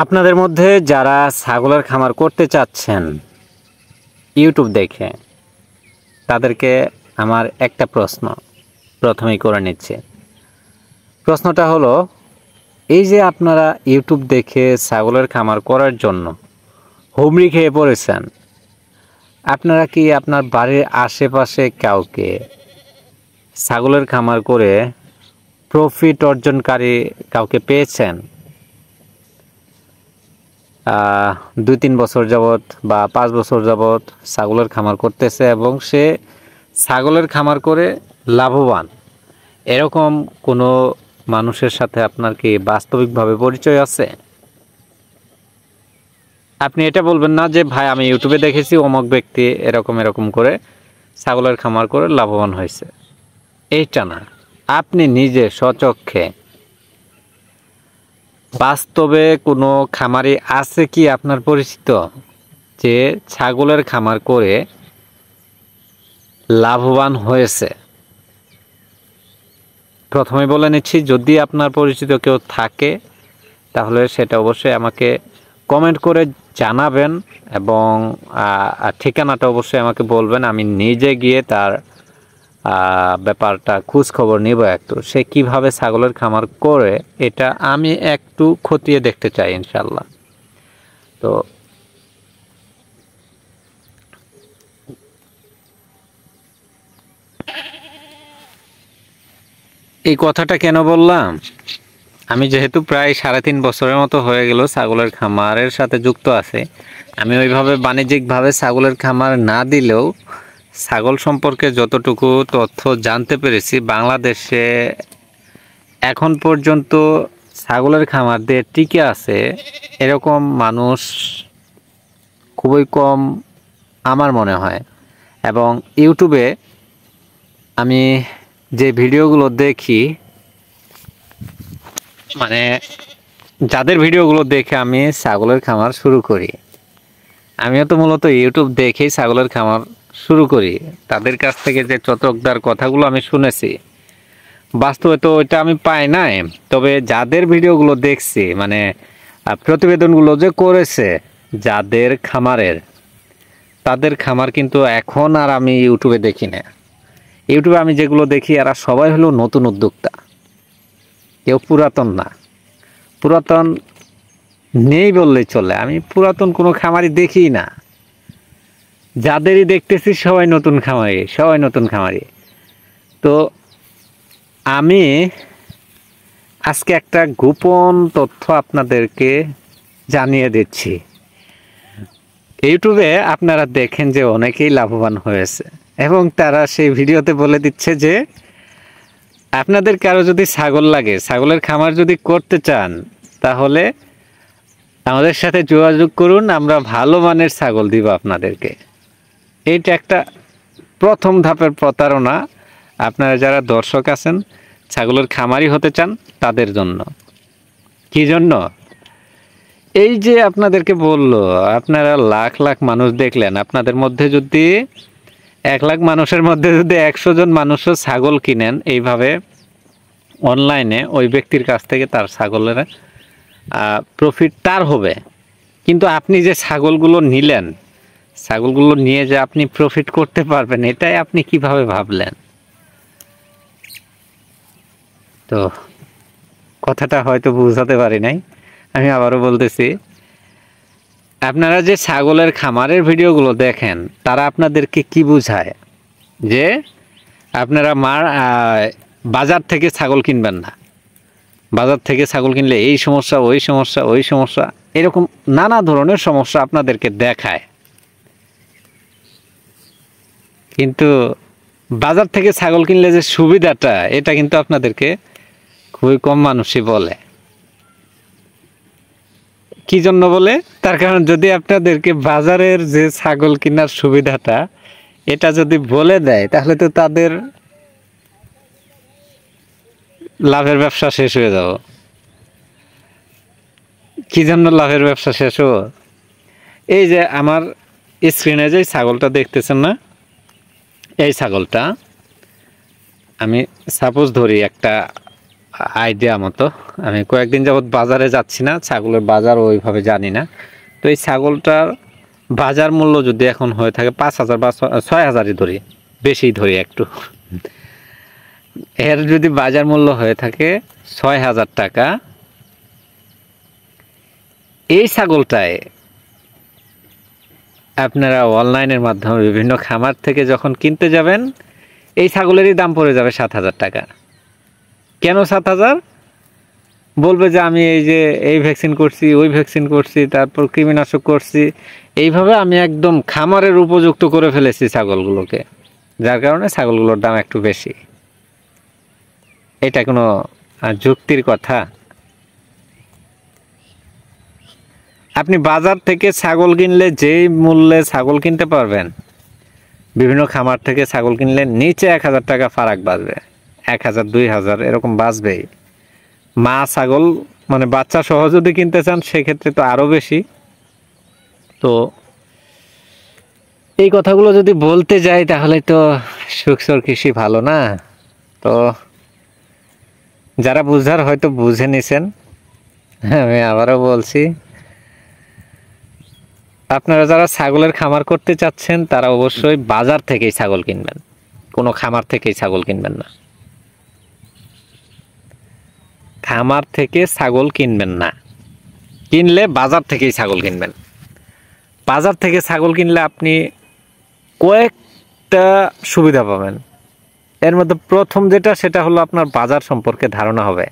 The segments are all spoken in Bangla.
আপনাদের মধ্যে যারা ছাগলের খামার করতে চাচ্ছেন ইউটিউব দেখে, তাদেরকে আমার একটা প্রশ্ন প্রথমেই করে নিচ্ছে। প্রশ্নটা হলো, এই যে আপনারা ইউটিউব দেখে ছাগলের খামার করার জন্য হুমড়ি খেয়ে পড়েছেন, আপনারা কি আপনার বাড়ির আশেপাশে কাউকে ছাগলের খামার করে প্রফিট অর্জনকারী কাউকে পেয়েছেন? 2-3 বছর যাবৎ বা 5 বছর যাবৎ ছাগলের খামার করতেছে এবং সে ছাগলের খামার করে লাভবান, এরকম কোনো মানুষের সাথে আপনার কি বাস্তবিকভাবে পরিচয় আছে? আপনি এটা বলবেন না যে ভাই আমি ইউটিউবে দেখেছি অমুক ব্যক্তি এরকম এরকম করে ছাগলের খামার করে লাভবান হয়েছে। এইটা না, আপনি নিজে স্বচক্ষে বাস্তবে কোনো খামারি আছে কি আপনার পরিচিত যে ছাগলের খামার করে লাভবান হয়েছে? প্রথমে বলে নিচ্ছি, যদি আপনার পরিচিত কেউ থাকে তাহলে সেটা অবশ্যই আমাকে কমেন্ট করে জানাবেন এবং ঠিকানাটা অবশ্যই আমাকে বলবেন। আমি নিজে গিয়ে তার ব্যাপারটা খোঁজ খবর নিব, একটু সে কিভাবে ছাগলের খামার করে এটা আমি একটু খতিয়ে দেখতে চাই ইনশাল্লাহ। তো এই কথাটা কেন বললাম, আমি যেহেতু প্রায় 3.5 বছরের মতো হয়ে গেল ছাগলের খামারের সাথে যুক্ত আছে, আমি ওইভাবে বাণিজ্যিকভাবে ছাগলের খামার না দিলেও ছাগল সম্পর্কে যতটুকু তথ্য জানতে পেরেছি, বাংলাদেশে এখন পর্যন্ত ছাগলের খামার দিয়ে টিকে আছে এরকম মানুষ খুবই কম আমার মনে হয়। এবং ইউটিউবে আমি যে ভিডিওগুলো দেখি, মানে যাদের ভিডিওগুলো দেখে আমি ছাগলের খামার শুরু করি, আমিও তো মূলত ইউটিউব দেখেই ছাগলের খামার শুরু করি। তাদের কাছ থেকে যে চটকদার কথাগুলো আমি শুনেছি, বাস্তবে তো ওইটা আমি পাই নাই। তবে যাদের ভিডিওগুলো দেখছি, মানে প্রতিবেদনগুলো যে করেছে যাদের খামারের, তাদের খামার কিন্তু এখন আর আমি ইউটিউবে দেখি না। ইউটিউবে আমি যেগুলো দেখি এরা সবাই হলো নতুন উদ্যোক্তা, কেউ পুরাতন না। পুরাতন নেই বললেই চলে, আমি পুরাতন কোনো খামারি দেখি না। যাদেরই দেখতেছি সবাই নতুন খামারি, সবাই নতুন খামারি। তো আমি আজকে একটা গোপন তথ্য আপনাদেরকে জানিয়ে দিচ্ছি। ইউটিউবে আপনারা দেখেন যে অনেকেই লাভবান হয়েছে এবং তারা সেই ভিডিওতে বলে দিচ্ছে যে আপনাদের কারো যদি ছাগল লাগে, ছাগলের খামার যদি করতে চান, তাহলে আমাদের সাথে যোগাযোগ করুন, আমরা ভালো মানের ছাগল দিব আপনাদেরকে। এইটা একটা প্রথম ধাপের প্রতারণা। আপনারা যারা দর্শক আছেন, ছাগলের খামারি হতে চান, তাদের জন্য। কি জন্য? এই যে আপনাদেরকে বললো, আপনারা লাখ লাখ মানুষ দেখলেন, আপনাদের মধ্যে যদি 1 লাখ মানুষের মধ্যে যদি 100 জন মানুষও ছাগল কিনেন এইভাবে অনলাইনে, ওই ব্যক্তির কাছ থেকে তার ছাগলের প্রফিট তার হবে। কিন্তু আপনি যে ছাগলগুলো নিলেন, ছাগলগুলো নিয়ে যে আপনি প্রফিট করতে পারবেন, এটাই আপনি কিভাবে ভাবলেন? তো কথাটা হয়তো বুঝাতে পারি নাই, আমি আবারও বলতেছি। আপনারা যে ছাগলের খামারের ভিডিওগুলো দেখেন, তারা আপনাদেরকে কি বুঝায় যে আপনারা বাজার থেকে ছাগল কিনবেন না, বাজার থেকে ছাগল কিনলে এই সমস্যা, ওই সমস্যা, ওই সমস্যা, এরকম নানা ধরনের সমস্যা আপনাদেরকে দেখায়। কিন্তু বাজার থেকে ছাগল কিনলে যে সুবিধাটা, এটা কিন্তু আপনাদেরকে খুবই কম মানুষই বলে। কি জন্য বলে? তার কারণ যদি আপনাদেরকে বাজারের যে ছাগল কেনার সুবিধাটা এটা যদি বলে দেয়, তাহলে তো তাদের লাভের ব্যবসা শেষ হয়ে যাব। কি জন্য লাভের ব্যবসা শেষ হবো? এই যে আমার স্ক্রিনে যে ছাগলটা দেখতেছেন না, এই ছাগলটা আমি সাপোজ ধরি একটা আইডিয়া মতো। আমি কয়েকদিন যাবৎ বাজারে যাচ্ছি না, ছাগলের বাজার ওইভাবে জানি না। তো এই ছাগলটার বাজার মূল্য যদি এখন হয়ে থাকে 5,000 বা 6,000ই ধরি, বেশি ধরি একটু, এর যদি বাজার মূল্য হয়ে থাকে 6,000 টাকা, এই ছাগলটায় আপনারা অনলাইনের মাধ্যমে বিভিন্ন খামার থেকে যখন কিনতে যাবেন, এই ছাগলেরই দাম পড়ে যাবে 7,000 টাকা। কেন 7,000? বলবে যে আমি এই যে এই ভ্যাকসিন করছি, ওই ভ্যাকসিন করছি, তারপর কৃমিনাশক করছি, এইভাবে আমি একদম খামারের উপযুক্ত করে ফেলেছি ছাগলগুলোকে, যার কারণে ছাগলগুলোর দাম একটু বেশি। এটা কোনো যুক্তির কথা? আপনি বাজার থেকে ছাগল কিনলে যেই মূল্যে ছাগল কিনতে পারবেন, বিভিন্ন খামার থেকে ছাগল কিনলে নিচে 1,000 টাকা ফারাক বাঁচবে, 1,000 2,000 এরকম বাঁচবেই। মা ছাগল মানে বাচ্চা সহ যদি কিনতে চান সেক্ষেত্রে তো আরও বেশি। তো এই কথাগুলো যদি বলতে যাই তাহলে তো সুখসর কৃষি ভালো না। তো যারা বুঝার হয়তো বুঝে নিছেন, আমি আবারও বলছি, আপনারা যারা ছাগলের খামার করতে চাচ্ছেন তারা অবশ্যই বাজার থেকেই ছাগল কিনবেন, কোনো খামার থেকেই ছাগল কিনবেন না। খামার থেকে ছাগল কিনবেন না, কিনলে বাজার থেকেই ছাগল কিনবেন। বাজার থেকে ছাগল কিনলে আপনি কয়েকটা সুবিধা পাবেন। এর মধ্যে প্রথম যেটা, সেটা হলো আপনার বাজার সম্পর্কে ধারণা হবে।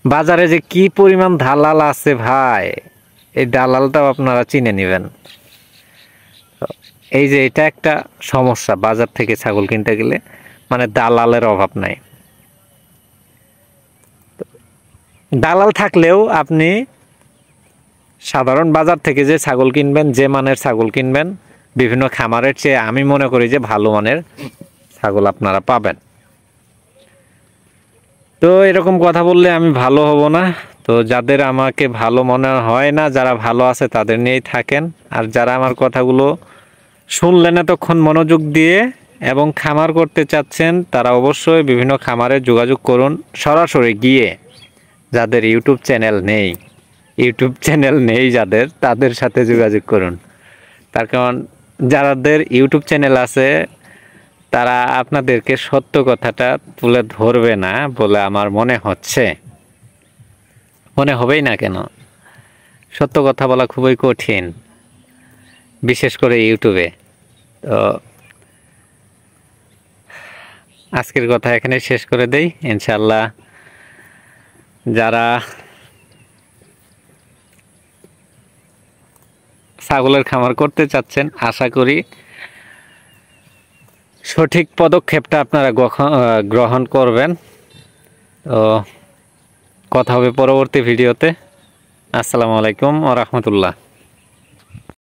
বাজারে যে কি পরিমাণ দালাল আছে ভাই, এই দালালটাও আপনারা চিনে নেবেন। এই যে এটা একটা সমস্যা বাজার থেকে ছাগল কিনতে গেলে, মানে দালালের অভাব নাই। দালাল থাকলেও আপনি সাধারণ বাজার থেকে যে ছাগল কিনবেন, যে মানের ছাগল কিনবেন, বিভিন্ন খামারের চেয়ে আমি মনে করি যে ভালো মানের ছাগল আপনারা পাবেন। তো এরকম কথা বললে আমি ভালো হব না। তো যাদের আমাকে ভালো মনে হয় না, যারা ভালো আছে তাদের নিয়েই থাকেন। আর যারা আমার কথাগুলো শুনলেন এতক্ষণ মনোযোগ দিয়ে এবং খামার করতে চাচ্ছেন, তারা অবশ্যই বিভিন্ন খামারে যোগাযোগ করুন সরাসরি গিয়ে। যাদের ইউটিউব চ্যানেল নেই যাদের, তাদের সাথে যোগাযোগ করুন। তার কারণ যাদের ইউটিউব চ্যানেল আছে তারা আপনাদেরকে সত্য কথাটা তুলে ধরবে না বলে আমার মনে হচ্ছে। মনে হবেই না কেন, সত্য কথা বলা খুবই কঠিন, বিশেষ করে ইউটিউবে। তো আজকের কথা এখানে শেষ করে দেই। ইনশাআল্লাহ যারা ছাগলের খামার করতে চাচ্ছেন, আশা করি সঠিক পদক্ষেপটা আপনারা গ্রহণ করবেন। তো কথা হবে পরবর্তী ভিডিওতে। আসসালামু আলাইকুম ওয়া রাহমাতুল্লাহ।